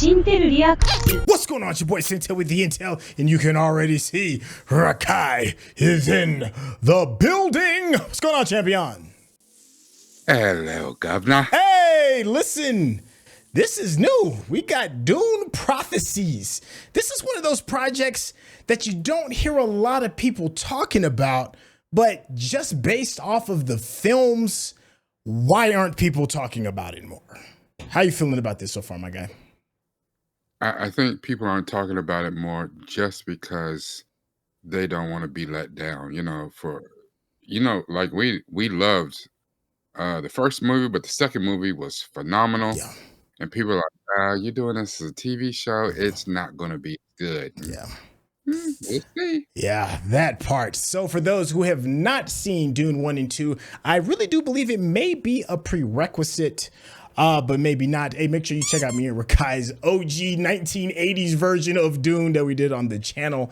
Syntell Rekkai. What's going on? It's your boy Syntell with the Intel, and you can already see Rekkai is in the building. What's going on, champion? Hello, Governor. Hey, listen. This is new. We got Dune prophecies. This is one of those projects that you don't hear a lot of people talking about, but just based off of the films, why aren't people talking about it more? How you feeling about this so far, my guy? I think people aren't talking about it more just because they don't want to be let down. Like we loved the first movie, but the second movie was phenomenal. Yeah. And people are like, you're doing this as a TV show. It's not going to be good. Yeah. We'll see. Yeah, that part. So for those who have not seen Dune 1 and 2, I really do believe it may be a prerequisite, but maybe not. Hey, make sure you check out me and Rekkai's OG 1980s version of Dune that we did on the channel.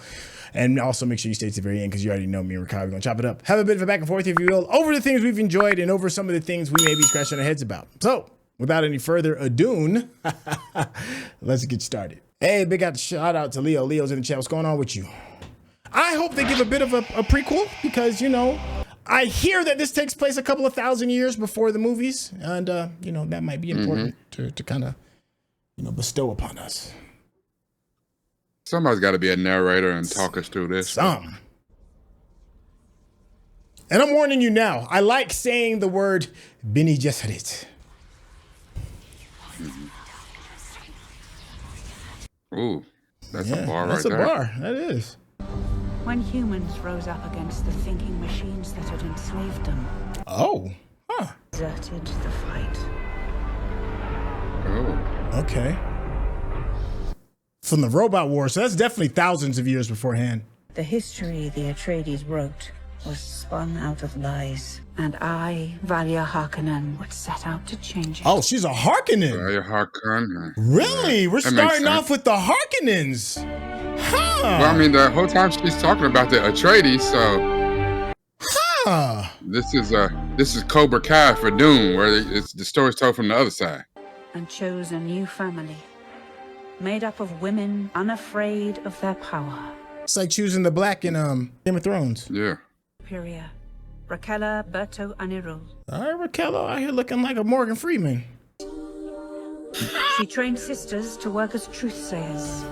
And also make sure you stay to the very end because you already know me and Rekkai. We're going to chop it up. Have a bit of a back and forth, if you will, over the things we've enjoyed and over some of the things we may be scratching our heads about. So without any further ado, let's get started. Hey, big shout out to Leo. Leo's in the chat. What's going on with you? I hope they give a bit of a prequel because, you know, I hear that this takes place a couple of thousand years before the movies. And, you know, that might be important to kind of, you know, bestow upon us. Somebody's got to be a narrator and talk us through this. Some. And I'm warning you now. I like saying the word Bene Gesserit. Ooh, that's a bar right there. That's a bar. That is. When humans rose up against the thinking machines that had enslaved them, deserted the fight. Oh. Okay. From the robot war, so that's definitely thousands of years beforehand. The history the Atreides wrote was spun out of lies, and I, Valia Harkonnen, would set out to change it. Oh, she's a Harkonnen. Valia Harkonnen. Really? We're starting off with the Harkonnens. Huh. Well, I mean, the whole time she's talking about the Atreides, so. Huh. This is Cobra Kai for Dune, where the story's told from the other side. And chose a new family, made up of women unafraid of their power. It's like choosing the black in Game of Thrones. Yeah. Superior Rakella Berto Anirul. All right, Raquel out here looking like a Morgan Freeman. She trained sisters to work as truth-sayers.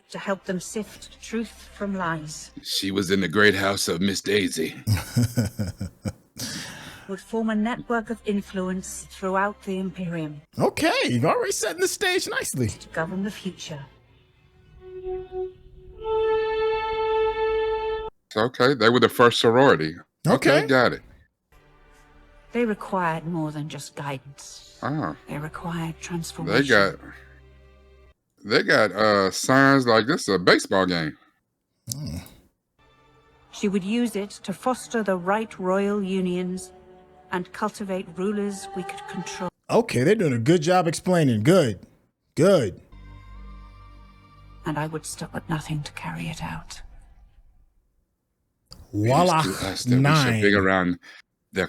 To help them sift truth from lies. She was in the great house of Miss Daisy. Would form a network of influence throughout the Imperium. Okay, you've already setting the stage nicely. To govern the future. Okay, they were the first sorority. Okay, got it. They required more than just guidance. They required transformation. They got signs like this is a baseball game. She would use it to foster the right royal unions and cultivate rulers we could control. Okay, they're doing a good job explaining. Good. Good. And I would stop at nothing to carry it out. Voila. We should big around the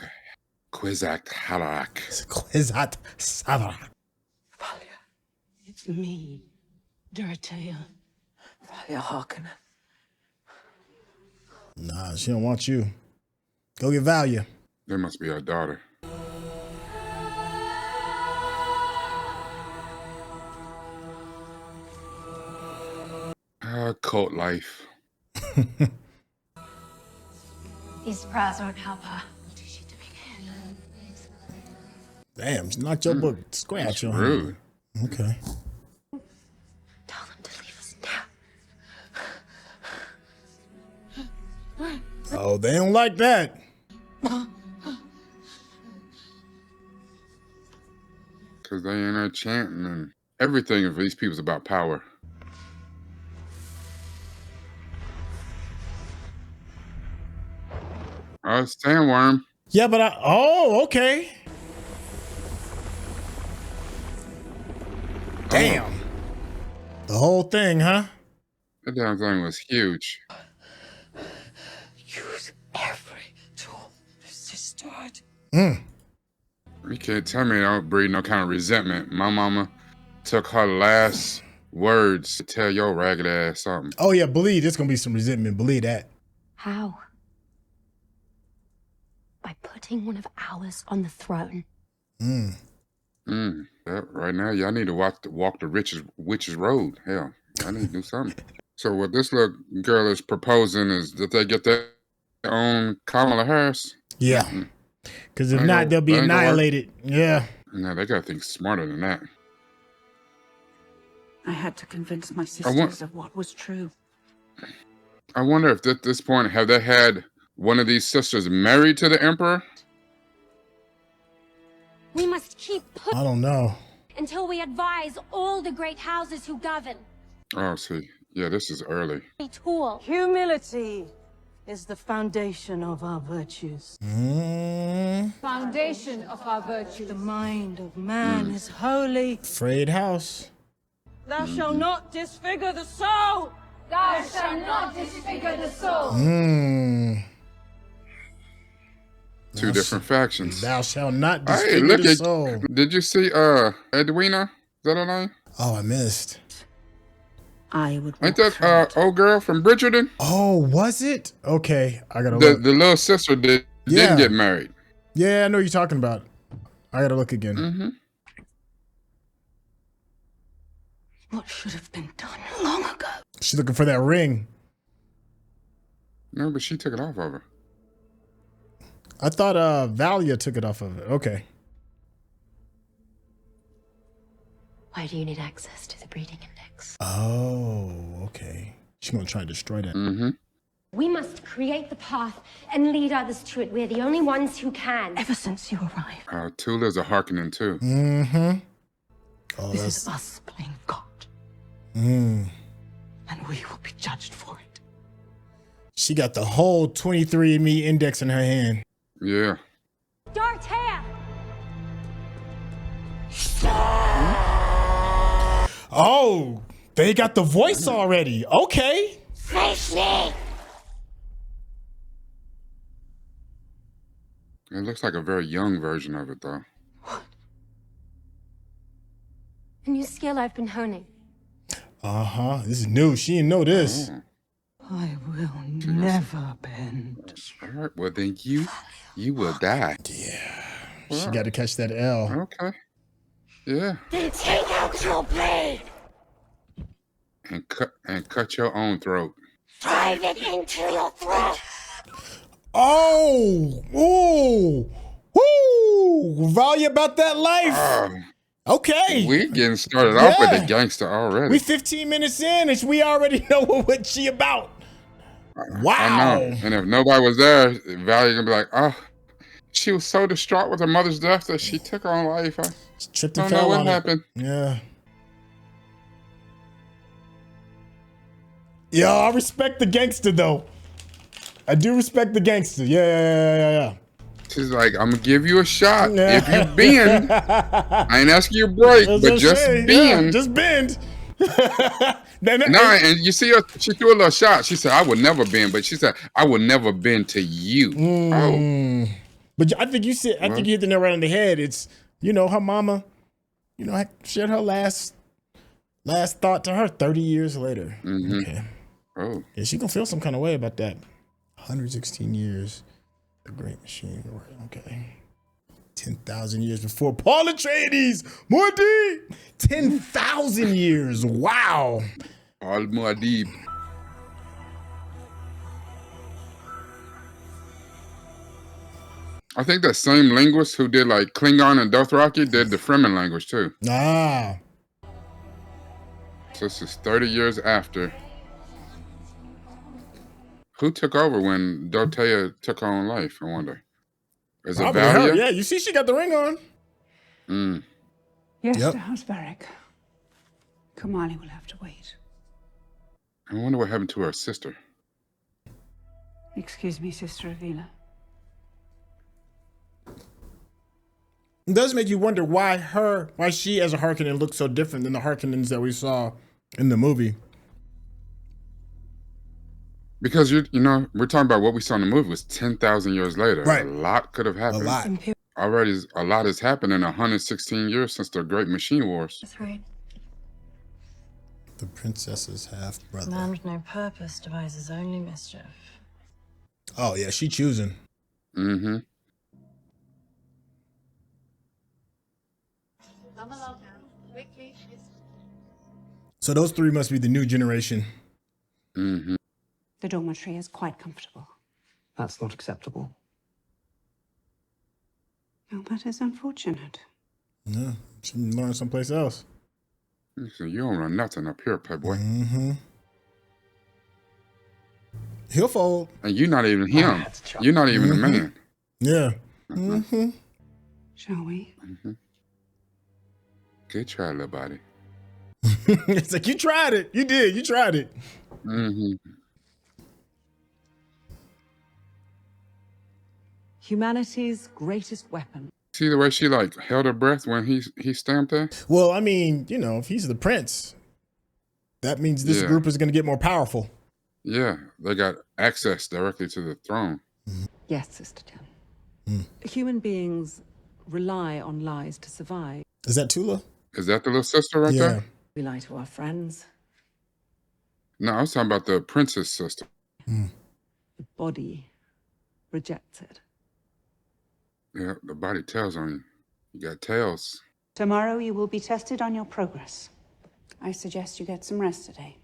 Kwisatz Haderach. Kwisatz Haderach. Valia, it's me, Dorothea, Valia Harkonnen. Nah, she don't want you. Go get Valia. There must be her daughter. Cult life. These surprise won't help her. Damn, she knocked your book scratch on her. Rude. Okay. Tell them to leave us now. Oh, they don't like that. Because they in there chanting and everything of these people is about power. Sandworm. Yeah, but okay. Damn. The whole thing, huh? That damn thing was huge. Use every tool the sisterhood. You can't tell me I don't breed no kind of resentment. My mama took her last words to tell your ragged ass something. Oh yeah, believe there's gonna be some resentment. Believe that. How? By putting one of ours on the throne. Yeah, right now, y'all need to walk the witch's road. Hell, I need to do something. So what this little girl is proposing is that they get their own Kamala Harris. Yeah. Because if not, they'll be annihilated. Yeah. No, they gotta think smarter than that. I had to convince my sisters of what was true. I wonder if at this point, have they had one of these sisters married to the Emperor? We must keep I don't know. until we advise all the great houses who govern. Oh, see. Yeah, this is early. Tool. Humility is the foundation of our virtues. Foundation of our virtue. The mind of man is holy. Frayed house. Thou shalt not disfigure the soul. Thou shalt not disfigure the soul. Two different factions. Thou shalt not Hey, disfigure look the at. soul. Did you see Edwina? Is that her name? Oh, I missed. I would Ain't walk through that it. old girl from Bridgerton? Oh, was it? Okay, I gotta The look. little sister didn't get married. Yeah, I know what you're talking about. I gotta look again. What should have been done long ago? She's looking for that ring. No, but she took it off of her. I thought Valia took it off of it. Okay. Why do you need access to the breeding index? Oh, okay. She's gonna try to destroy that. We must create the path and lead others to it. We're the only ones who can. Ever since you arrived, Tula's a Harkonnen too. Oh, this that's is us playing God. And we will be judged for it. she got the whole 23andMe index in her hand. Yeah. Dartea! Oh, they got the voice already. Okay. Face me! It looks like a very young version of it, though. A new skill I've been honing. This is new. She didn't know this. I will never bend. All right. Well, then you will die. Yeah. She got to catch that L. Okay. Yeah. Then take out your blade! And cut your own throat. Drive it into your throat! Oh, ooh, woo! Valia about that life. Okay. We getting started off with the gangster already. We 15 minutes in and we already know what she about. Wow. I know. And if nobody was there, Valia gonna be like, oh, she was so distraught with her mother's death that she took her own life. I Tripped don't and know fell what on it. happened. Yeah. Yo, I respect the gangster though. I do respect the gangster. Yeah. She's like, I'm gonna give you a shot. If you bend, I ain't asking you to break, but just bend. Yeah, just bend. And you see her, she threw a little shot. She said, I would never bend, but she said, I would never bend to you. But I think you said, I think you hit the nail right on the head. It's, her mama, shared her last thought to her 30 years later. Okay. Oh. Yeah, she gonna feel some kind of way about that. 116 years, the great machine. Okay. 10,000 years before Paul Atreides. Muad'Dib. 10,000 years. Wow. Al Muad'Dib. I think that same linguist who did like Klingon and Dothraki did the Fremen language too. Ah. So this is 30 years after. Who took over when Dartea took her own life, I wonder? Is it Probably Valia? her. Yeah, you see she got the ring on. Yes, Yep. Sir House Barrack. Kamali will have to wait. I wonder what happened to her sister. Excuse me, Sister Avila. It does make you wonder why she as a Harkonnen looks so different than the Harkonnens that we saw in the movie. Because we're talking about what we saw in the movie was 10,000 years later. Right. A lot could have happened. A lot. already a lot has happened in 116 years since the Great Machine Wars. That's right. The princess's half brother. Man with no purpose devises only mischief. Oh yeah, she choosing. Mm-hmm. So those three must be the new generation. Mm-hmm. The dormitory is quite comfortable. That's not acceptable. Well, that is unfortunate. Yeah, she learn someplace else. So you don't run nothing up here, Playboy. Mm-hmm. He'll fold. And you're not even him. You're not even a man. Yeah. Mm-hmm. Shall we? Mm-hmm. Good try, little body. It's like, you tried it. You did. You tried it. Mm-hmm. Humanity's greatest weapon. See the way she like held her breath when he stamped her? Well, I mean, you know, if he's the prince, that means this group is going to get more powerful. Yeah, they got access directly to the throne. Yes, Sister Jen. Human beings rely on lies to survive. Is that Tula? Is that the little sister right there? We lie to our friends. No, I was talking about the princess sister. The body rejects it. Yeah, the body tells on you. You got tails. Tomorrow you will be tested on your progress. I suggest you get some rest today.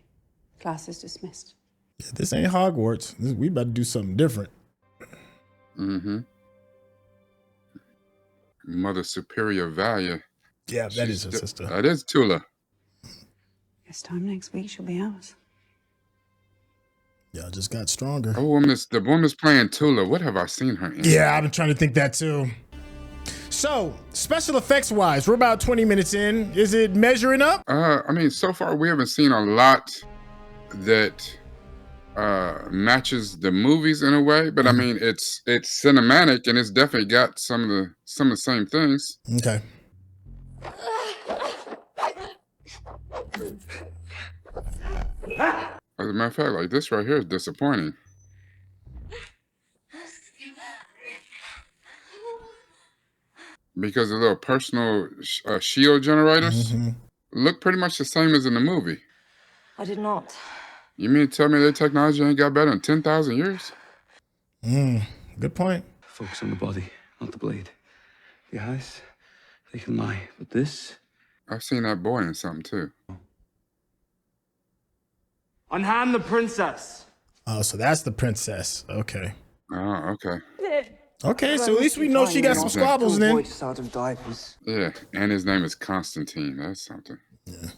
Class is dismissed. Yeah, this ain't Hogwarts. We about to do something different. Mm-hmm. Mother Superior Valya. Yeah, that is her sister. That is Tula. This time next week she'll be ours. Y'all just got stronger. The woman's playing Tula. What have I seen her in? Yeah, I've been trying to think that too. So, special effects wise, we're about 20 minutes in. Is it measuring up? I mean, so far we haven't seen a lot that matches the movies in a way, but I mean, it's cinematic and it's definitely got some of the same things. Okay. As a matter of fact, like this right here is disappointing. Because the little personal shield generators look pretty much the same as in the movie. I did not. You mean to tell me their technology ain't got better in 10,000 years? Good point. Focus on the body, not the blade. The eyes, they can lie, but this... I've seen that boy in something too. Unhand the princess. Oh, so that's the princess. Okay. Oh, okay. Okay, so at least we know she got some squabbles then. Out of diapers. Yeah, and his name is Constantine. That's something. Yeah.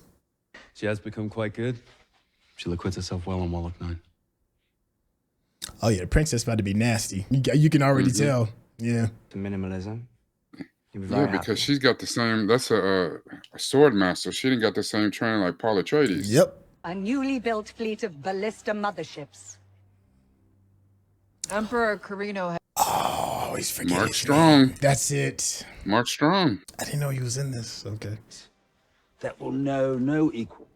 She has become quite good. She'll acquit herself well on Warlock 9. Oh yeah, the princess about to be nasty. You can already tell. Yeah. The minimalism. Yeah, because she's got the same. That's a sword master. She didn't got the same training like Paul Atreides. Yep. A newly built fleet of ballista motherships. Emperor Carino had... Oh, he's forgetting. Mark Strong. That's it. Mark Strong. I didn't know he was in this. Okay. That will know no equal.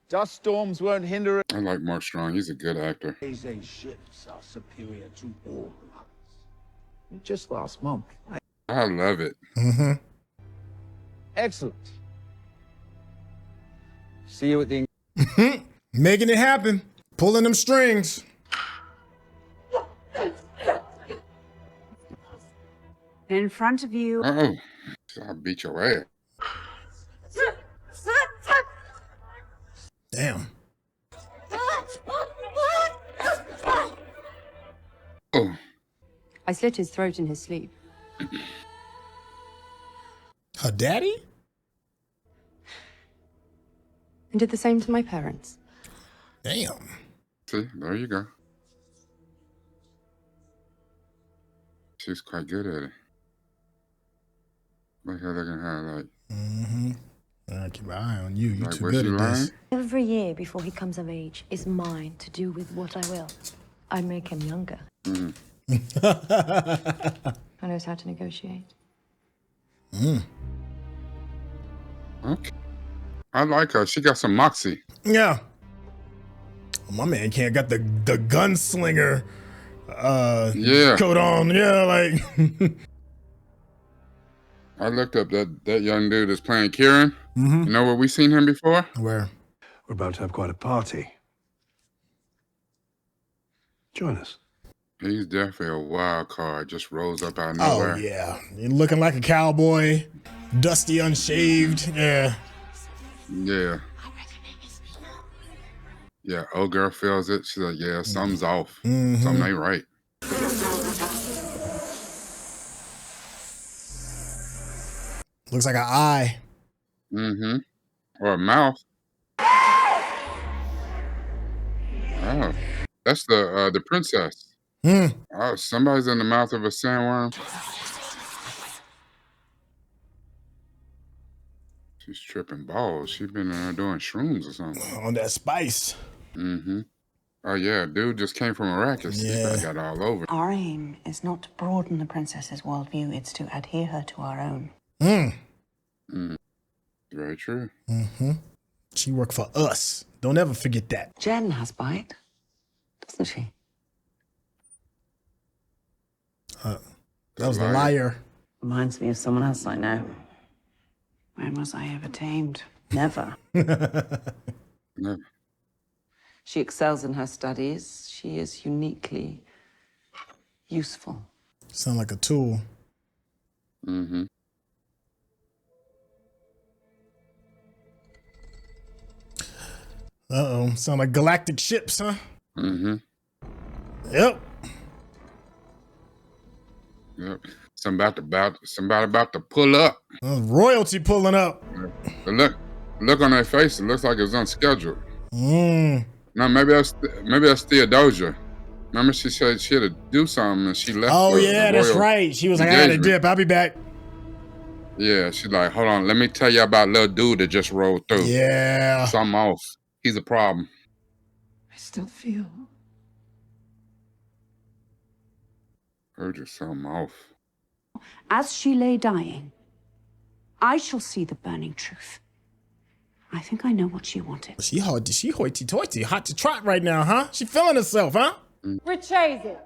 Dust storms won't hinder it. I like Mark Strong. He's a good actor. These ships are superior to all others. Just last month. I love it. Excellent. See you at the... Making it happen. Pulling them strings. In front of you. Uh-oh. I'll beat your ass. Damn. Oh. I slit his throat in his sleep. Her daddy? And did the same to my parents. Damn. See, there you go. She's quite good at it. Look how they can highlight. I keep my eye on you. You Like, too was good she at lying? this. Every year before he comes of age is mine to do with what I will. I make him younger. I knows how to negotiate. Okay. I like her. She got some moxie. Yeah. My man can't got the gunslinger Yeah. coat on. Yeah, like I looked up that young dude that's playing Kieran. Mm-hmm. You know where we seen him before? Where? We're about to have quite a party. Join us. He's definitely a wild card. Just rose up out of Oh nowhere. yeah, looking like a cowboy, dusty, unshaved. Yeah. Yeah. Yeah, old girl feels it. She's like, yeah, something's off. Something ain't right. Looks like an eye. Mm-hmm. Or a mouth. Oh, that's the princess. Oh, somebody's in the mouth of a sandworm. She's tripping balls. She's been doing shrooms or something. On that spice. Mm-hmm. Oh yeah, dude just came from Arrakis. He Yeah. got all over. Our aim is not to broaden the princess's worldview, it's to adhere her to our own. Very true. She worked for us. Don't ever forget that. Jen has bite, doesn't she? That was the liar. Reminds me of someone else I know. When was I ever tamed? Never. Never. She excels in her studies. She is uniquely useful. Sound like a tool. Mm-hmm. Uh-oh. Sound like galactic ships, huh? Mm-hmm. Yep. Yep. Somebody about to pull up. Royalty pulling up. The look on their face. It looks like it's unscheduled. Mm. No, maybe that's Theodosia. Remember, she said she had to do something and she left. Oh, the yeah, that's royal right. She was like, I had to engagement. dip. I'll be back. Yeah, she's like, hold on, let me tell you about little dude that just rolled through. Yeah. Something off. He's a problem. I still feel. Heard you something off. As she lay dying, I shall see the burning truth. I think I know what she wanted. She hoity-toity, hot to trot right now, huh? She feeling herself, huh? Rechase it.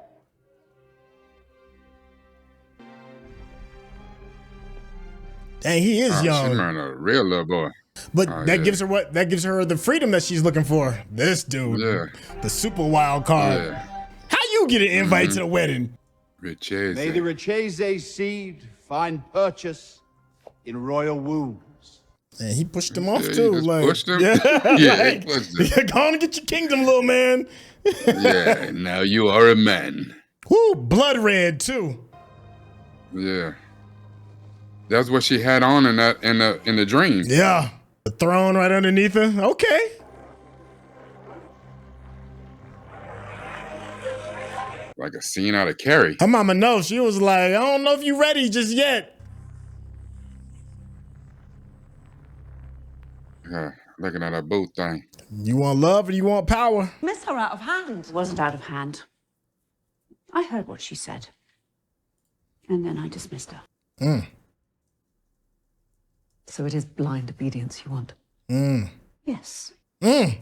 Dang, he is She's young. marrying a real little boy. But Oh, that yeah. gives her what? That gives her the freedom that she's looking for. This dude, Yeah. the super wild card. Yeah. How you get an invite to the wedding? Richese. May the Rechese seed find purchase in royal wombs. And he pushed him off Yeah, he too. just Like, pushed him? yeah, Yeah, he pushed him. Go on and get your kingdom, little man. Yeah, now you are a man. Woo, blood red too. Yeah. That's what she had on in the dream. Yeah, the throne right underneath her. Okay. Like a scene out of Carrie. Her mama knows. She was like, I don't know if you ready just yet. Yeah, looking at that boot thing. You want love or you want power? Miss her out of hand. It wasn't out of hand. I heard what she said. And then I dismissed her. So it is blind obedience you want. Yes. Mm.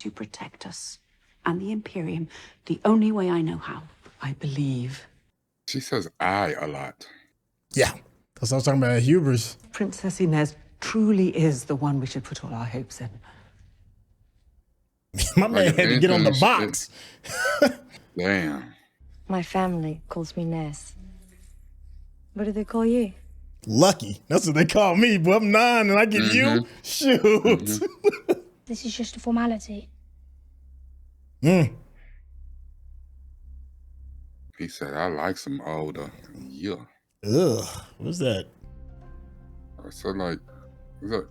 To protect us and the Imperium the only way I know how. I believe She says I a lot. Yeah, that's what I was talking about. Hubris. Princess Inez truly is the one we should put all our hopes in. My man Like had to get on the anything box. Damn. My family calls me Ness. What do they call you? Lucky. That's what they call me. But I'm 9 and I get you. Shoot. This is just a formality. Mm. He said, I like some older. Yeah. Ugh. What's that? I said, like, is that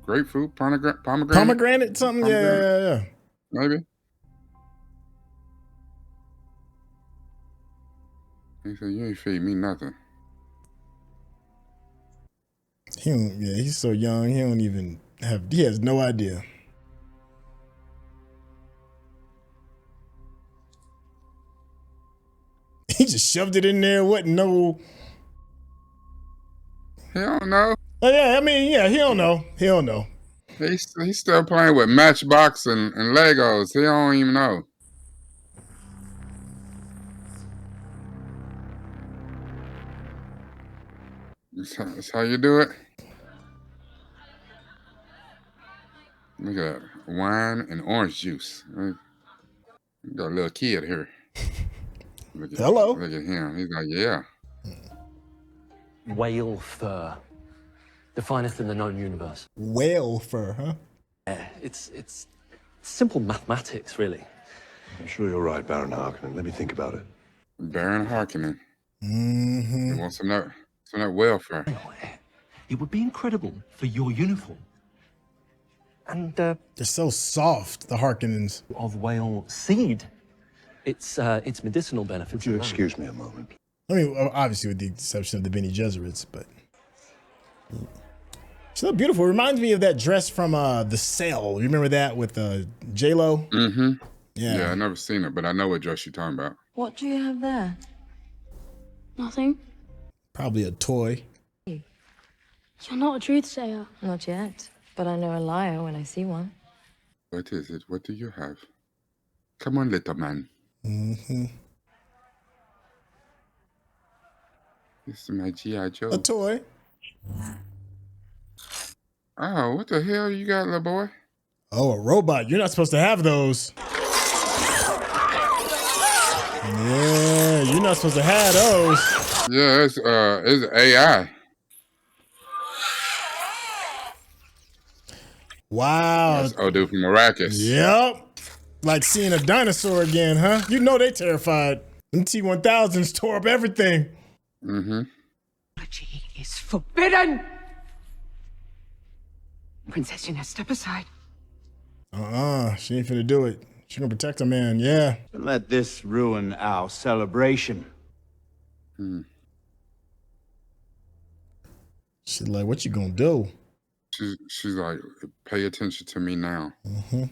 grapefruit? Pomegranate? Pomegranate? Something? Yeah. Maybe. He said, you ain't feed me nothing. He's so young. He don't even have. He has no idea. He just shoved it in there. What? No. He don't know. Oh, yeah. I mean, yeah. He don't know. He don't know. He's still playing with Matchbox and Legos. He don't even know. That's how you do it. Look at that. Wine and orange juice. Right? You got a little kid here. Hello. Look at him. He's like, yeah. Whale fur. The finest in the known universe. Whale fur, huh? Yeah, it's simple mathematics, really. I'm sure you're right, Baron Harkonnen. Let me think about it. Baron Harkonnen. Mm-hmm. He wants some of that whale fur. It would be incredible for your uniform. And they're so soft, the Harkonnens. Of whale seed. It's medicinal benefits. Would you excuse me a moment? I mean, obviously with the exception of the Bene Gesserits, but so beautiful. It reminds me of that dress from The Cell. You remember that with J-Lo? Mm-hmm. Yeah, I never seen it, but I know what dress you're talking about. What do you have there? Nothing. Probably a toy. You're not a truth sayer. Not yet, but I know a liar when I see one. What is it? What do you have? Come on, little man. Mm-hmm. This is my G.I. Joe. A toy. Oh, what the hell you got, little boy? Oh, a robot. You're not supposed to have those. Yeah, you're not supposed to have those. Yeah, it's AI. Wow. That's Odu from Arrakis. Yep. Like seeing a dinosaur again, huh? You know they terrified. Them T-1000s tore up everything. Mm-hmm. Technology is forbidden. Princess, you now step aside. She ain't finna do it. She gonna protect her man, yeah. Don't let this ruin our celebration. She's like, what you gonna do? She's like, pay attention to me now. Mm-hmm.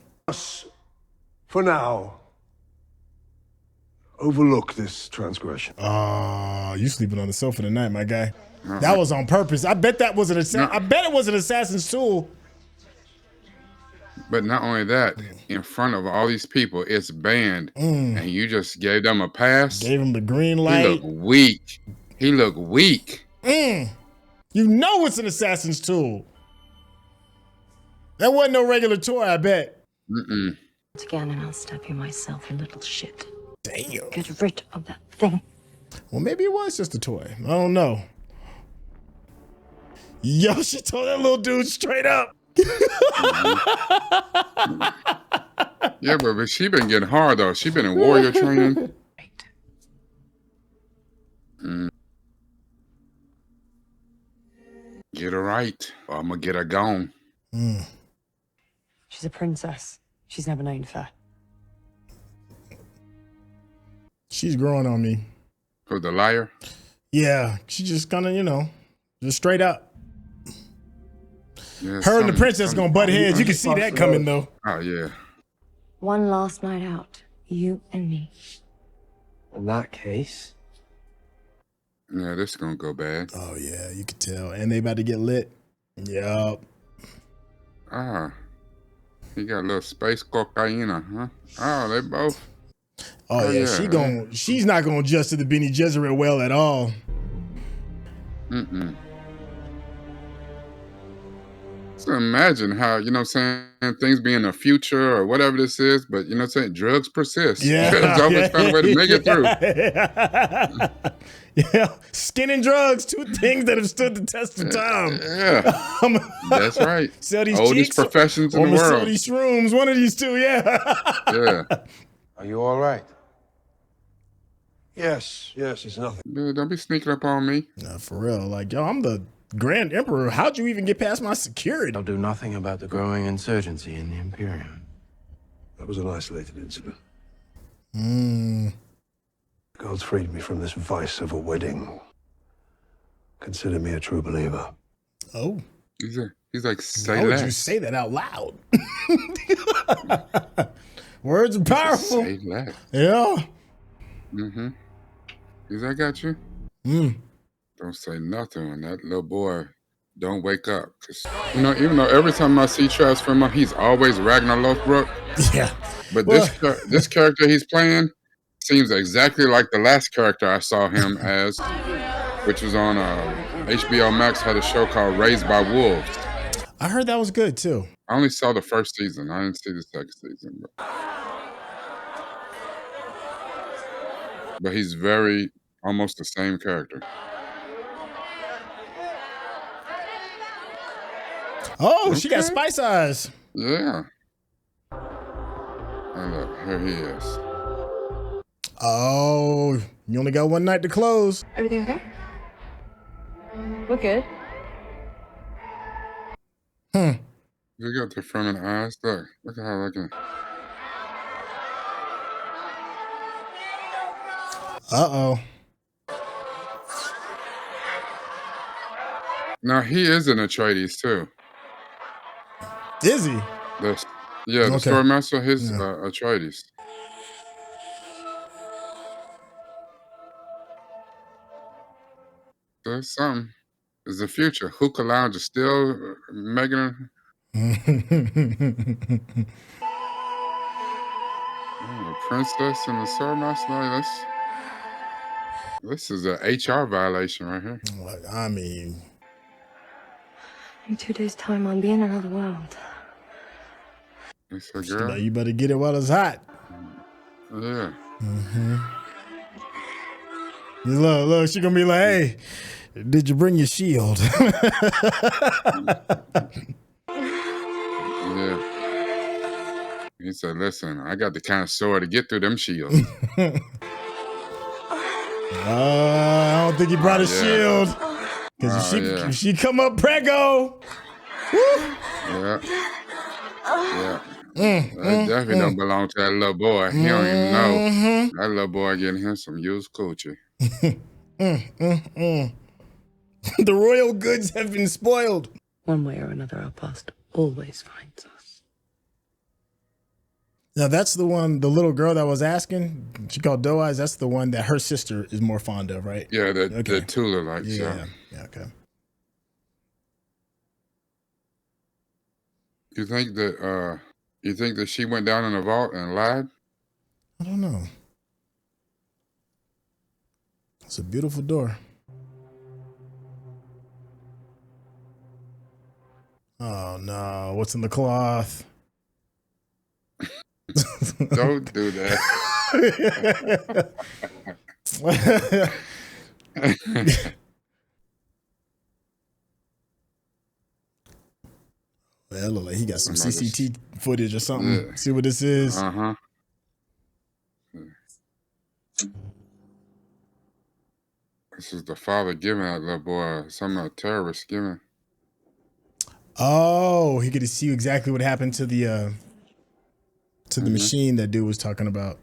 For now, overlook this transgression. You sleeping on the sofa tonight, my guy. That was on purpose. I bet that was I bet it was an assassin's tool. But not only that, in front of all these people, it's banned, and you just gave them a pass. Gave him the green light. He looked weak. He looked weak. You know it's an assassin's tool. That wasn't no regular toy, I bet. Again, and I'll stab you myself, you little shit. Damn. Get rid of that thing. Well, maybe it was just a toy. I don't know. Yo, she told that little dude straight up. Yeah, but she been getting hard though. She been in warrior training. Get her right, or I'm gonna get her gone. She's a princess. She's never known fear. She's growing on me. Who, the liar? Yeah, she just kind of, just straight up. Yeah, Her and the princess gonna butt heads. You can see that coming though. Oh yeah. One last night out, you and me. In that case. Yeah, this is gonna go bad. Oh yeah, you can tell. And they about to get lit. Yup. He got a little space cocaine, huh? Oh, they both. Oh yeah, she's not gonna adjust to the Bene Gesserit well at all. So imagine how, things be in the future or whatever this is, but drugs persist. Yeah. There's always found a way to make it through. Yeah. Skin and drugs, two things that have stood the test of time. Yeah. That's right. Sell these oldest cheeks, professions in or the world. sell these shrooms, one of these two, yeah. Yeah. Are you all right? Yes, it's nothing. Dude, don't be sneaking up on me. Nah, for real. Like, yo, I'm the Grand Emperor. How'd you even get past my security? I'll do nothing about the growing insurgency in the Imperium. That was an isolated incident. The God's freed me from this vice of a wedding. Consider me a true believer. Oh. He's like, say Why would less. you say that out loud? Words are powerful. Say less. Yeah. I got you. Don't say nothing when that little boy don't wake up. 'Cause, even though every time I see Travis from him, he's always Ragnar Lothbrok. Yeah. But this character he's playing seems exactly like the last character I saw him as, which was on HBO Max had a show called Raised by Wolves. I heard that was good too. I only saw the first season. I didn't see the second season. But he's very almost the same character. Oh, she got spice eyes. Yeah. And look, here he is. Oh, you only got one night to close. Everything okay? We're good. You got the front of the eyes. Look at how looking. Uh-oh. Now he is an Atreides too. Is he? The story master, his Atreides. There's something. It's the future. Hookah Lounge is still making the princess and the sword master. This is a HR violation right here. I mean, in 2 days' time, I'll be in another world. It's a girl. you better get it while it's hot. Yeah. Look, she gonna be like, hey, did you bring your shield? Yeah. He said, listen, I got the kind of sword to get through them shields. I don't think he brought a shield. Because if she come up prego. Yeah. That definitely don't belong to that little boy. He don't even know. That little boy getting him some used coochie. The royal goods have been spoiled. One way or another, our past always finds us. Now that's the one, the little girl that was asking, she called Doe Eyes, that's the one that her sister is more fond of, right? Yeah, the Tula likes. Yeah, okay. You think that she went down in the vault and lied? I don't know. It's a beautiful door. Oh no, what's in the cloth? Don't do that. Well, look like he got some CCTV footage or something. Yeah. See what this is? Uh-huh. This is the father giving that little boy some terrorist giving. Oh, he get to see exactly what happened to the machine that dude was talking about.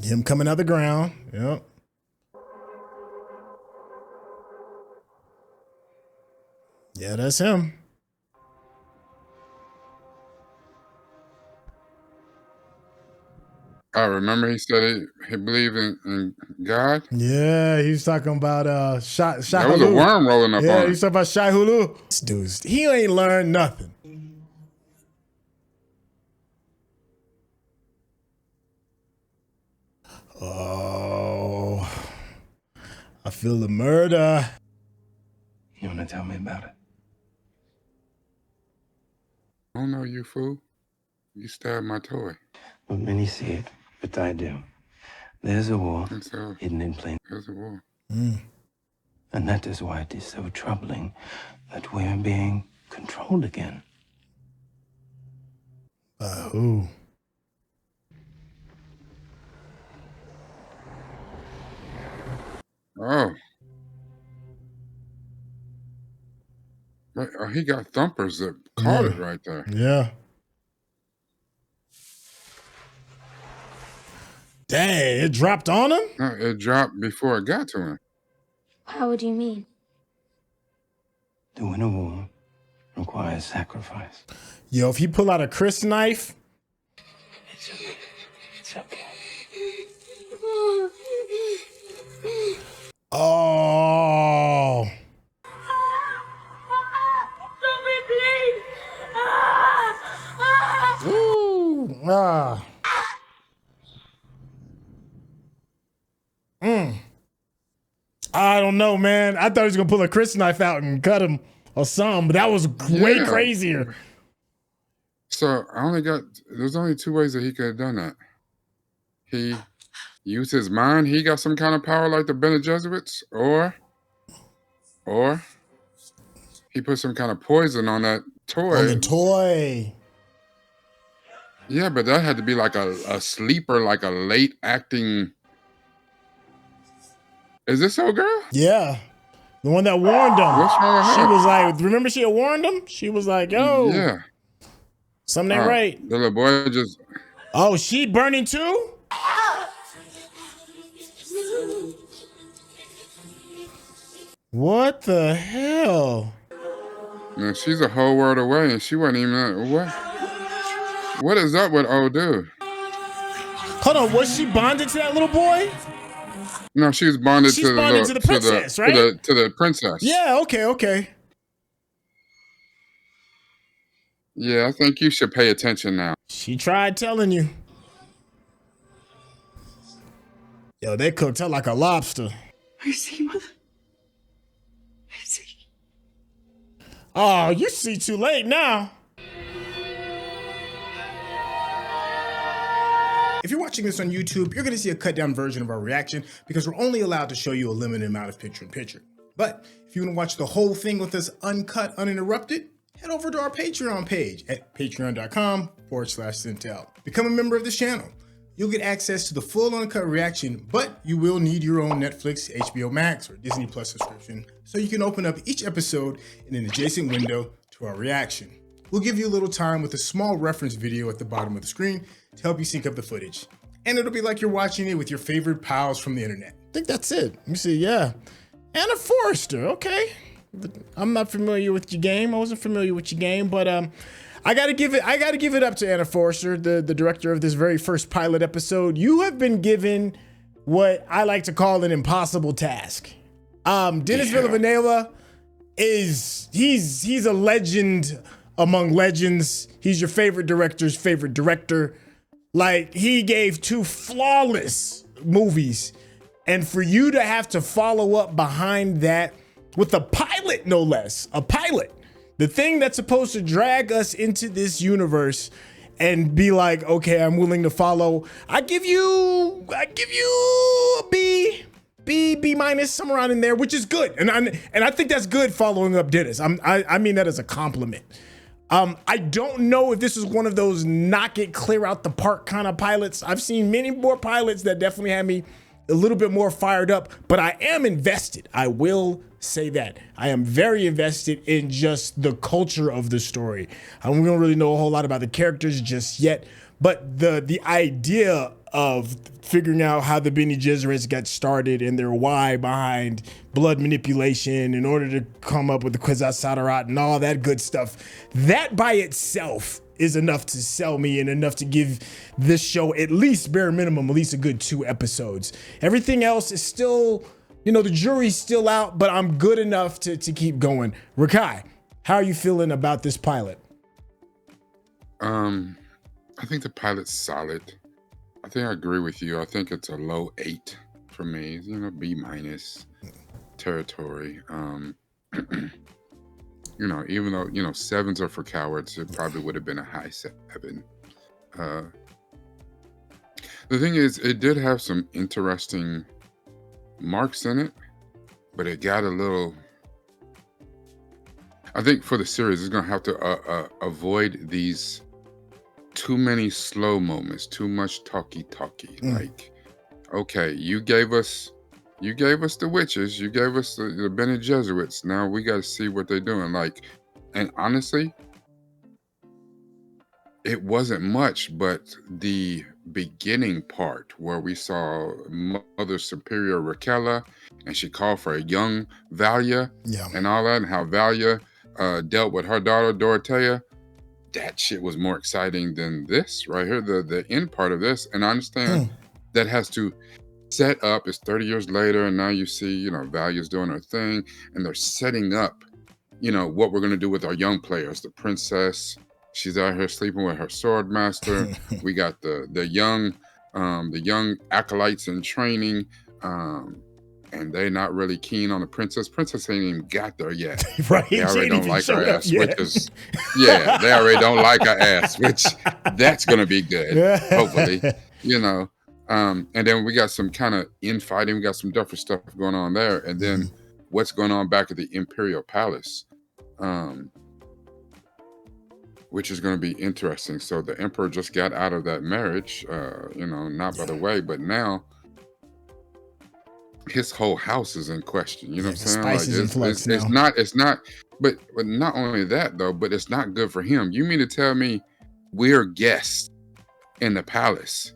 Him coming out of the ground. Yep. Yeah, that's him. I remember he said he believed in God. Yeah, he was talking about Shai Hulu. There was a worm rolling up on him. Yeah, he was talking about Shai Hulu. This dude, he ain't learned nothing. Oh, I feel the murder. You want to tell me about it? I don't know, you fool. You stabbed my toy. Not many see it, but I do. There's a war hidden in plain. There's a war. And that is why it is so troubling that we are being controlled again. Who? Oh. He got thumpers that caught it right there. Yeah. Dang, it dropped on him? No, it dropped before it got to him. How would you mean? To win a war requires sacrifice. Yo, if he pull out a Chris knife. It's okay. It's okay. Oh. Ooh. Ah. I don't don't know, man. I thought he was gonna pull a Chris knife out and cut him or something, but that was way crazier. So there's only 2 ways that he could have done that. He used his mind, he got some kind of power like the Bene Gesserits, or he put some kind of poison on that toy. On the toy. Yeah, but that had to be like a sleeper, like a late acting. Is this old girl? Yeah. The one that warned him. What's wrong with her? She was like, remember she had warned him? She was like, yo. Yeah. Something ain't right. The little boy just. Oh, she burning too? What the hell? Man, she's a whole world away and she wasn't even. What is up with old dude? Hold on, was she bonded to that little boy? No, she was bonded to the princess, right? To the princess. Yeah, okay. Yeah, I think you should pay attention now. She tried telling you. Yo, they cooked her like a lobster. I see, Mother. I see. Oh, you see too late now. If you're watching this on YouTube, you're going to see a cut down version of our reaction because we're only allowed to show you a limited amount of picture-in-picture. But if you want to watch the whole thing with us uncut, uninterrupted, head over to our Patreon page at patreon.com/Syntell. Become a member of this channel. You'll get access to the full uncut reaction, but you will need your own Netflix, HBO Max, or Disney Plus subscription so you can open up each episode in an adjacent window to our reaction. We'll give you a little time with a small reference video at the bottom of the screen to help you sync up the footage. And it'll be like you're watching it with your favorite pals from the internet. I think that's it. Let me see, yeah. Anna Forrester, okay. I'm not familiar with your game. I wasn't familiar with your game, but I gotta give it up to Anna Forrester, the director of this very first pilot episode. You have been given what I like to call an impossible task. Denis Villeneuve he's a legend among legends. He's your favorite director's favorite director. Like, he gave 2 flawless movies, and for you to have to follow up behind that with a pilot, no less, a pilot, the thing that's supposed to drag us into this universe and be like, okay, I'm willing to follow. I give you a B minus, somewhere around in there, which is good, and I think that's good following up Dennis. I mean that as a compliment. I don't know if this is one of those knock it clear out the park kind of pilots. I've seen many more pilots that definitely have me a little bit more fired up, but I am invested. I will say that. I am very invested in just the culture of the story. We don't really know a whole lot about the characters just yet, but the idea of figuring out how the Bene Gesserits got started and their why behind blood manipulation in order to come up with the Kwisatz Haderach and all that good stuff, that by itself is enough to sell me and enough to give this show at least bare minimum, at least a good 2 episodes. Everything else is still, the jury's still out, but I'm good enough to keep going. Rekkai, how are you feeling about this pilot? I think the pilot's solid. I think I agree with you. I think it's a low 8 for me. B minus territory. Even though 7s are for cowards, it probably would have been a high 7. The thing is, it did have some interesting marks in it, but it got a little. I think for the series, it's gonna have to avoid these too many slow moments, too much talky. Like, okay, you gave us the witches, you gave us the Bene Gesserits. Now we got to see what they're doing. Like, and honestly, it wasn't much, but the beginning part where we saw Mother Superior Valya, and she called for a young Valia, and all that, and how Valia dealt with her daughter Dorothea. That shit was more exciting than this right here, the end part of this. And I understand that has to set up. It's 30 years later, and now you see, Valia's doing her thing, and they're setting up, what we're gonna do with our young players. The princess, she's out here sleeping with her sword master. We got the young acolytes in training. and they not really keen on the princess. Princess ain't even got there yet. Right. They already don't like her ass, yeah. which is, yeah, they already don't like her ass, which that's going to be good, hopefully, you know. And then we got some kind of infighting. We got some different stuff going on there. And then what's going on back at the Imperial Palace, which is going to be interesting. So the emperor just got out of that marriage, you know, not by the way, but now his whole house is in question. You know what I'm saying? Spice is in flux it's not, but not only that though, but it's not good for him. You mean to tell me we're guests in the palace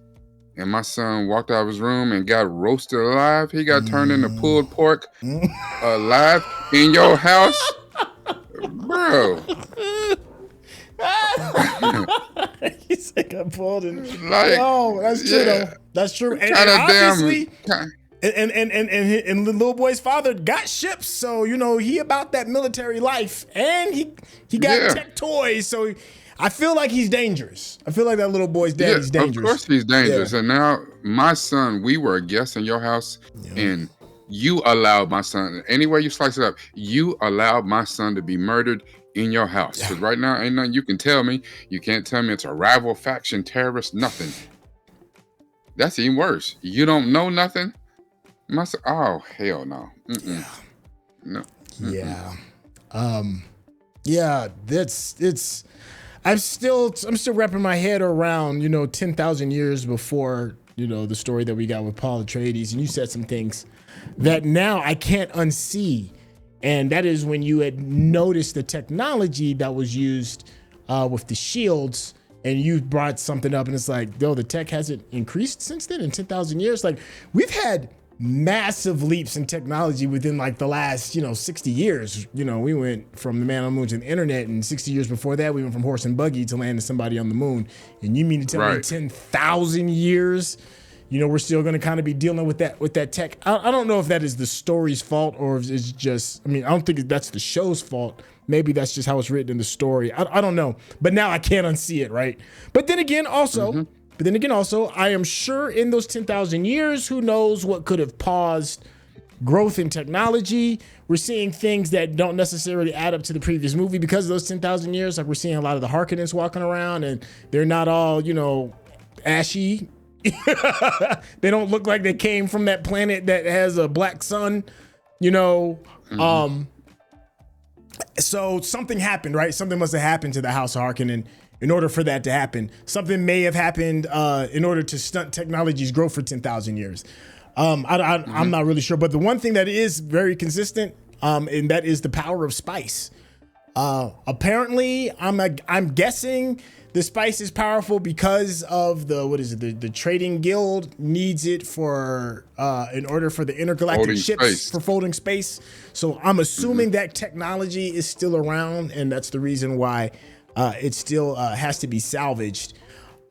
and my son walked out of his room and got roasted alive? He got turned into pulled pork alive in your house? Bro. He's like a pulled and like, oh, that's true though. That's true. And obviously, and the little boy's father got ships, so you know he about that military life, and he got tech toys, so I feel like he's dangerous. I feel like that little boy's daddy's dangerous. Of course he's dangerous. And now my son, we were a guest in your house, and you allowed my son, any way you slice it up, you allowed my son to be murdered in your house. Because right now ain't nothing you can tell me. You can't tell me it's a rival faction, terrorist, nothing. That's even worse. You don't know nothing. My son, oh hell no. No. Yeah, it's I'm still wrapping my head around, you know, 10,000 years before, you know, the story that we got with Paul Atreides, and you said some things that now I can't unsee. And that is when you had noticed the technology that was used with the shields, and you brought something up, and it's like, though the tech hasn't increased since then in 10,000 years. Like, we've had massive leaps in technology within like the last, you know, 60 years. You know, we went from the man on the moon to the internet, and 60 years before that, we went from horse and buggy to landing somebody on the moon. And you mean to tell me 10,000 years, you know, we're still going to kind of be dealing with that tech? I don't know if that is the story's fault or if it's just, I mean, I don't think that's the show's fault. Maybe that's just how it's written in the story. I don't know. But now I can't unsee it, right? But then again, also, I am sure in those 10,000 years, who knows what could have paused growth in technology. We're seeing things that don't necessarily add up to the previous movie because of those 10,000 years. Like, we're seeing a lot of the Harkonnens walking around, and they're not all, you know, ashy. They don't look like they came from that planet that has a black sun, you know. So something happened, right? Something must have happened to the House of Harkonnen in order for that to happen. Something may have happened in order to stunt technology's growth for 10,000 years. I'm not really sure, but the one thing that is very consistent, and that is the power of spice. Apparently, I'm guessing the spice is powerful because of the trading guild needs it for in order for the intergalactic ships for folding space. So I'm assuming that technology is still around, and that's the reason why it still has to be salvaged.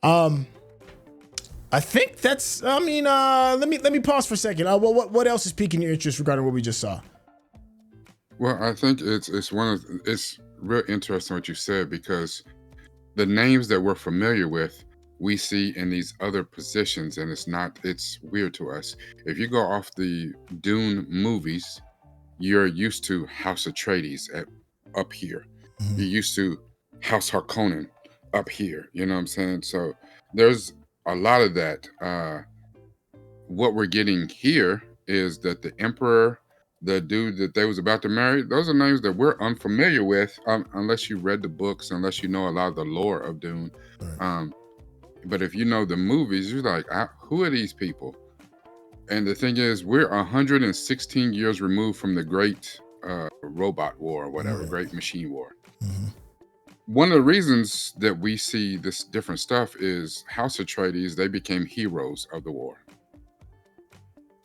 I think that's. I mean, let me pause for a second. What else is piquing your interest regarding what we just saw? Well, I think it's real interesting what you said, because the names that we're familiar with, we see in these other positions, and it's weird to us. If you go off the Dune movies, you're used to House Atreides up here. You're used to House Harkonnen up here. You know what I'm saying? So there's a lot of that. What we're getting here is that the Emperor, the dude that they was about to marry, those are names that we're unfamiliar with, unless you read the books, unless you know a lot of the lore of Dune. But if you know the movies, you're like, who are these people? And the thing is, we're 116 years removed from the Great Robot War, or whatever, Great Machine War. One of the reasons that we see this different stuff is House Atreides, they became heroes of the war.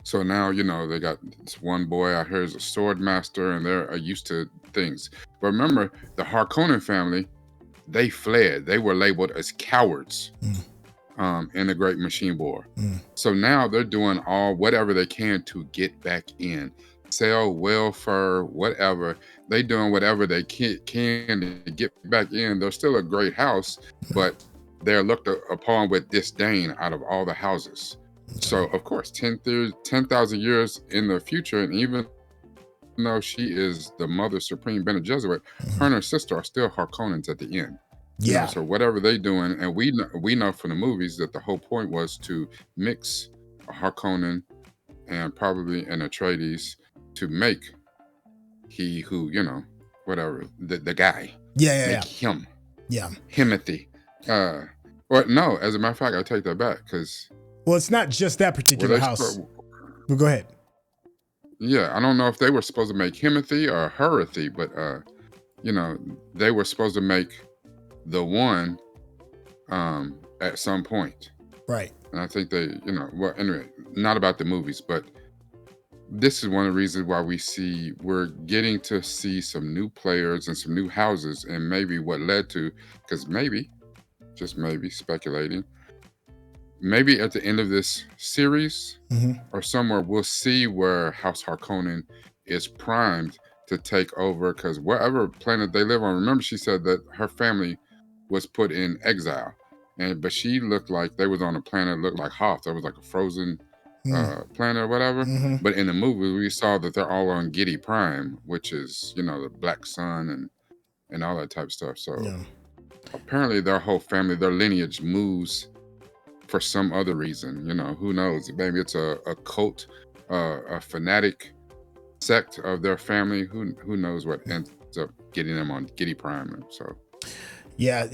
So now, you know, they got this one boy out here is a sword master, and they're used to things. But remember, the Harkonnen family, they fled. They were labeled as cowards in the Great Machine War. So now they're doing whatever they can to get back in. Sell welfare, whatever. They doing whatever they can to get back in. They're still a great house, but they're looked upon with disdain out of all the houses. So of course, 10,000 years in the future, and even though she is the Mother Supreme Bene Gesserit, her and her sister are still Harkonnens at the end. You know, Yeah. so whatever they doing, and we know from the movies that the whole point was to mix a Harkonnen and probably an Atreides to make he who, you know, whatever, the guy. Make him. Yeah. Himothy. Or no, as a matter of fact, I take that back, because Well, it's not just that particular house. Well, go ahead. Yeah, I don't know if they were supposed to make Himothy or Herothy, but you know, they were supposed to make the one at some point. Right. And I think they, you know, well, anyway, not about the movies, but this is one of the reasons why we're getting to see some new players and some new houses, and maybe what led to, because maybe, just maybe, speculating, maybe at the end of this series or somewhere, we'll see where House Harkonnen is primed to take over, because wherever planet they live on, remember she said that her family was put in exile, but she looked like they was on a planet that looked like Hoth. That was like a frozen planet or whatever. But in the movie, we saw that they're all on Giddy Prime, which is, you know, the black sun and all that type of stuff. So apparently their whole family, their lineage moves for some other reason. You know, who knows? Maybe it's a cult, a fanatic sect of their family. Who knows what ends up getting them on Giddy Prime. And so yeah,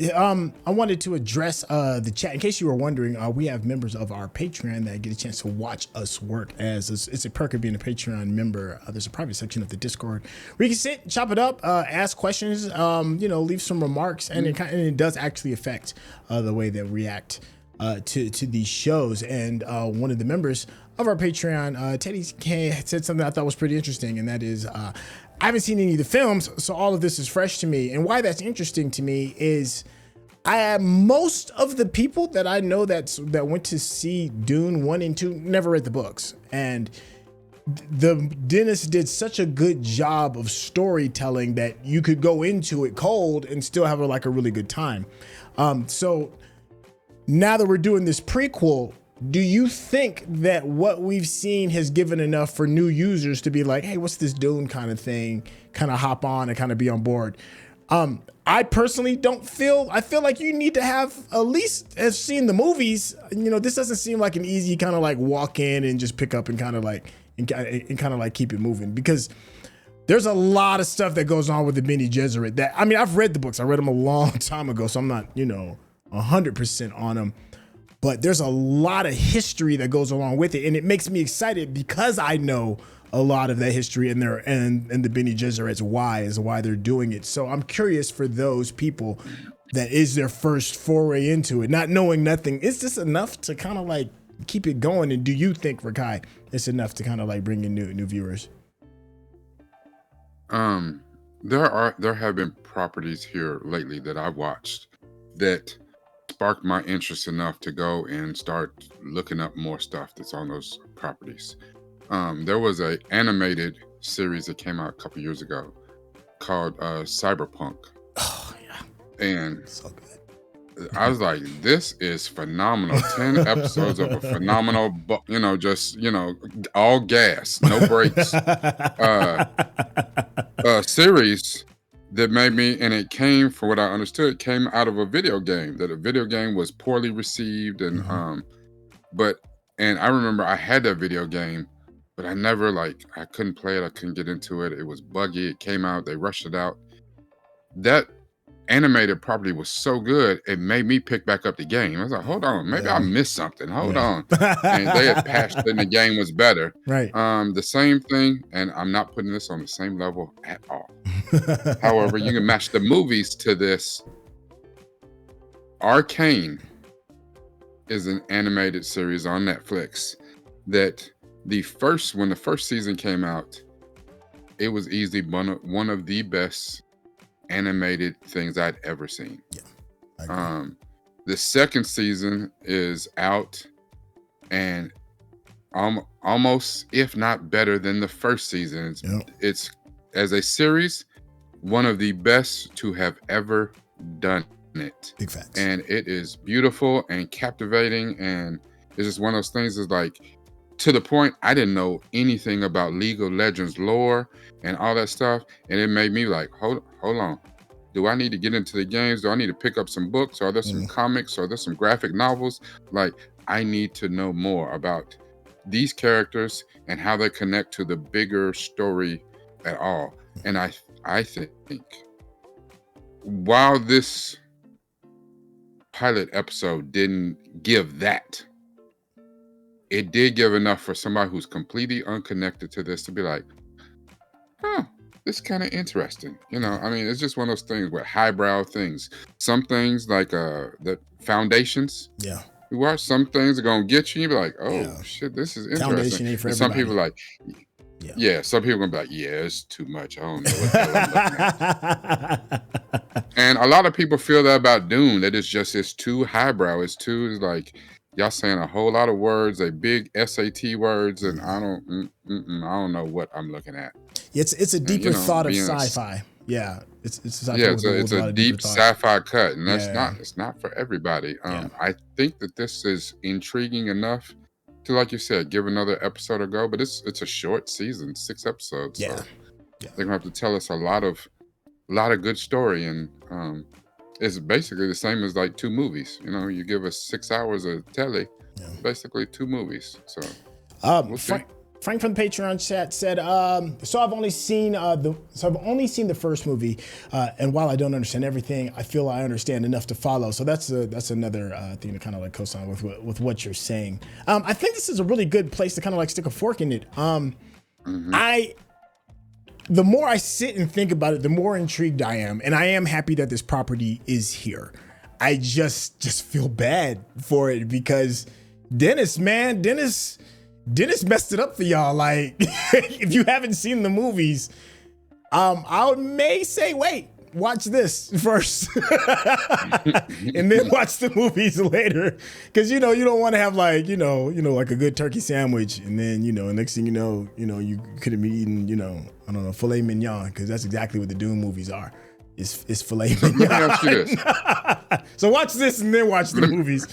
I wanted to address the chat. In case you were wondering, we have members of our Patreon that get a chance to watch us work. As it's a perk of being a Patreon member. There's a private section of the Discord where you can sit, chop it up, ask questions, you know, leave some remarks, and it does actually affect the way that we react to these shows. And one of the members of our Patreon, Teddy K, said something I thought was pretty interesting, and that is, I haven't seen any of the films, so all of this is fresh to me. And why that's interesting to me is most of the people that I know that went to see Dune 1 and 2 never read the books. And Dennis did such a good job of storytelling that you could go into it cold and still have a really good time. So now that we're doing this prequel, do you think that what we've seen has given enough for new users to be like, hey, what's this Dune kind of thing? Kind of hop on and kind of be on board. I personally I feel like you need to have at least have seen the movies. You know, this doesn't seem like an easy kind of like walk in and just pick up and kind of like keep it moving, because there's a lot of stuff that goes on with the Bene Gesserit that, I mean, I've read the books. I read them a long time ago, so I'm not, 100% on them. But there's a lot of history that goes along with it, and it makes me excited because I know a lot of that history and the Bene Gesserit's why they're doing it. So I'm curious for those people that is their first foray into it, not knowing nothing. Is this enough to kind of like keep it going? And do you think, Rekkai, it's enough to kind of like bring in new viewers? There have been properties here lately that I've watched that sparked my interest enough to go and start looking up more stuff that's on those properties. There was an animated series that came out a couple years ago called Cyberpunk. Oh yeah, and so good. I was like, this is phenomenal. 10 episodes of a phenomenal, all gas, no breaks. Series that made me, and it came, from what I understood, came out of a video game. That a video game was poorly received, and and I remember I had that video game, but I never I couldn't play it. I couldn't get into it. It was buggy. It came out. They rushed it out. That animated property was so good, it made me pick back up the game. I was like, hold on, maybe I missed something. Hold on. And they had patched it and the game was better. Right. The same thing, and I'm not putting this on the same level at all. However, you can match the movies to this. Arcane is an animated series on Netflix that when the first season came out, it was easily one of the best animated things I'd ever seen. Yeah. The second season is out and almost, if not better than the first season. It's as a series, one of the best to have ever done it. Big facts. And it is beautiful and captivating, and It's just one of those things is like, to the point I didn't know anything about League of Legends lore and all that stuff. And it made me like, hold on. Do I need to get into the games? Do I need to pick up some books? Are there some comics? Are there some graphic novels? Like, I need to know more about these characters and how they connect to the bigger story at all. And I think while this pilot episode didn't give that, it did give enough for somebody who's completely unconnected to this to be like, huh, this is kind of interesting. You know, I mean, it's just one of those things with highbrow things. Some things like the Foundations. Yeah. You watch, some things are gonna get you. You be like, oh shit, this is interesting. Foundation ain't for and some everybody. people like, yeah, some people gonna be like, yeah, it's too much. I don't know what the hell I'm looking at. And a lot of people feel that about Dune, that it's too highbrow. It's like y'all saying a whole lot of words, a big SAT words, and I don't know what I'm looking at. It's a deeper thought of sci-fi. Yeah, it's a deep sci-fi cut, and it's not for everybody. I think that this is intriguing enough to, like you said, give another episode a go. But it's a short season, 6 episodes. So they're gonna have to tell us a lot of good story, and it's basically the same as like 2 movies. You know, you give us 6 hours of telly, basically 2 movies. So we'll see. Frank from the Patreon chat said, so I've only seen the first movie, and while I don't understand everything, I feel I understand enough to follow. So that's another thing to kind of like co-sign with what you're saying. I think this is a really good place to kind of like stick a fork in it. The more I sit and think about it, the more intrigued I am, and I am happy that this property is here. I just feel bad for it because Dennis messed it up for y'all. Like, if you haven't seen the movies, I may say, wait, watch this first and then watch the movies later. Cause you don't want to have like, like a good turkey sandwich. And then, next thing you know, you could have been eating, I don't know, filet mignon. Cause that's exactly what the Dune movies are. It's filet mignon. Let me ask you this. So watch this and then watch the movies.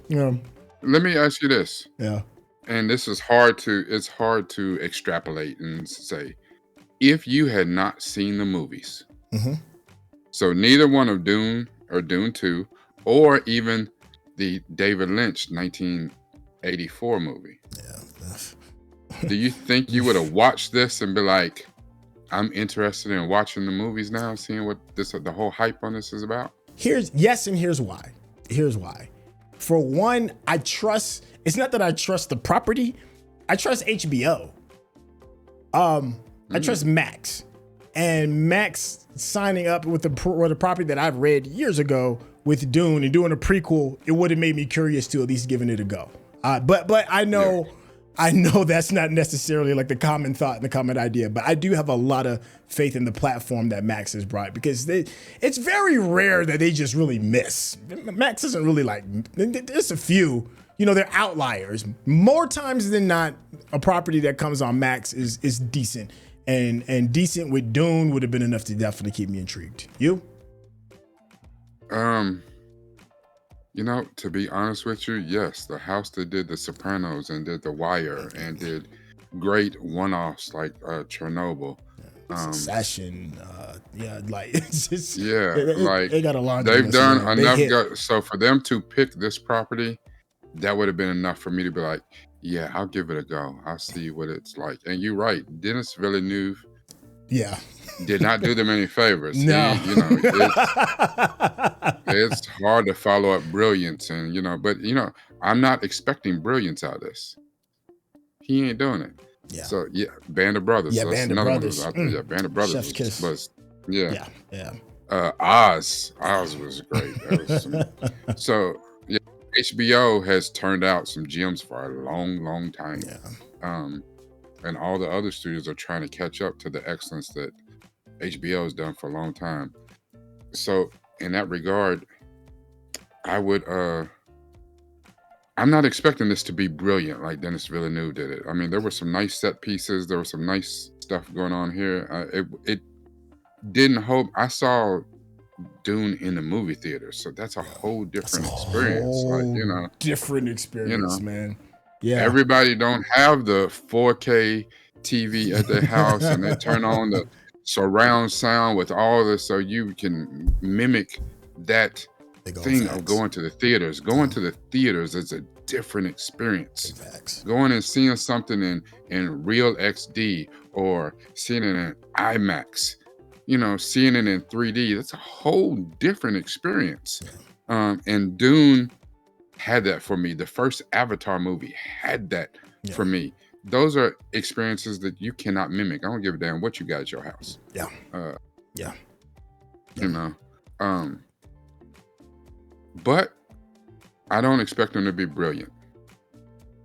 Let me ask you this. Yeah. And this is hard to extrapolate and say, if you had not seen the movies, so neither one of Dune or Dune 2, or even the David Lynch 1984 movie, do you think you would have watched this and be like, I'm interested in watching the movies now, seeing what the whole hype on this is about? Here's why. For one, it's not that I trust the property. I trust HBO. I trust Max. And Max signing up with the property that I've read years ago with Dune and doing a prequel, it would have made me curious to at least giving it a go. But I know that's not necessarily like the common thought and the common idea, but I do have a lot of faith in the platform that Max has brought because it's very rare that they just really miss. Max isn't really like, there's a few, they're outliers. More times than not, a property that comes on Max is decent, and decent with Dune would have been enough to definitely keep me intrigued. You? To be honest with you, yes, the house that did The Sopranos and did The Wire and did great one-offs like Chernobyl, Succession, it's just they got a lot. They've done enough. So for them to pick this property, that would have been enough for me to be like, yeah, I'll give it a go. I'll see what it's like. And you're right, Denis Villeneuve. Yeah. Did not do them any favors. No. It's hard to follow up brilliance, and but I'm not expecting brilliance out of this. He ain't doing it. Yeah. So Band of Brothers. Yeah, so Band of Brothers. Band of Brothers. Chef's kiss. Was Yeah. Oz was great. So HBO has turned out some gems for a long time. Yeah. And all the other studios are trying to catch up to the excellence that HBO has done for a long time. So in that regard, I would I'm not expecting this to be brilliant like Denis Villeneuve did it. I mean, there were some nice set pieces, there was some nice stuff going on here. It didn't hold. I saw Dune in the movie theater. So that's a whole different experience. Different experience, man. Yeah. Everybody don't have the 4K TV at their house and they turn on the surround sound with all this so you can mimic that thing of going to the theaters. Going to the theaters is a different experience. Going and seeing something in real XD or seeing it in IMAX, seeing it in 3D, that's a whole different experience. And Dune had that for me. The first Avatar movie had that for me. Those are experiences that you cannot mimic. I don't give a damn what you got at your house. But I don't expect them to be brilliant.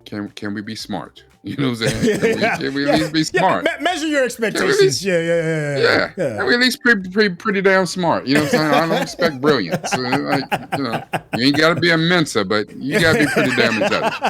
Can we be smart? You know what I'm saying? Can we at least be smart? Measure your expectations. Yeah. Can we at least pretty damn smart? You know what I'm saying? I don't expect brilliance. You ain't got to be a Mensa, but you got to be pretty damn intelligent.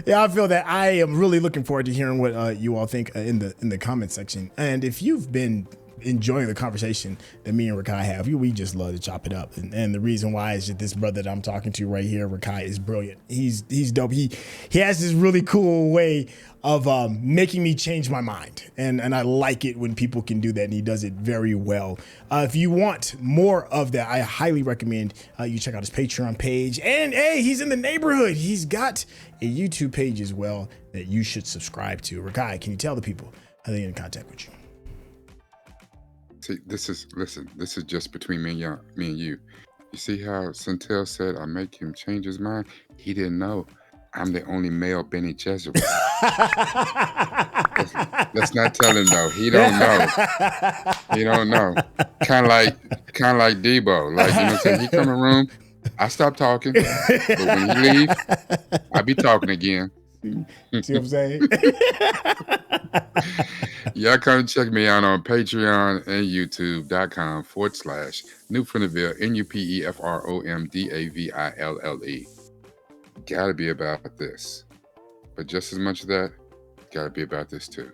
Yeah, I feel that. I am really looking forward to hearing what you all think in the comment section. And if you've been enjoying the conversation that me and Rekkai have, we just love to chop it up. And the reason why is that this brother that I'm talking to right here, Rekkai, is brilliant. He's dope. He has this really cool way of making me change my mind. And I like it when people can do that, and he does it very well. If you want more of that, I highly recommend you check out his Patreon page. And hey, he's in the neighborhood. He's got a YouTube page as well that you should subscribe to. Rekkai, can you tell the people how they get in contact with you? See, this is just between me and you. You see how Syntell said I make him change his mind? He didn't know I'm the only male Bene Gesserit. Let's not tell him though. He don't know. He don't know. Kind of like Debo. Like, you know what I'm saying? He come in the room, I stop talking. But when he leave, I be talking again. See what I'm saying? Y'all come check me out on Patreon and YouTube.com/Newfrontville, NUPEFROMDAVILLE. Gotta be about this. But just as much of that, gotta be about this too.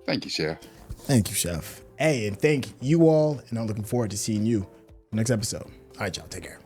Thank you, Chef. Thank you, Chef. Hey, and thank you all. And I'm looking forward to seeing you next episode. All right, y'all. Take care.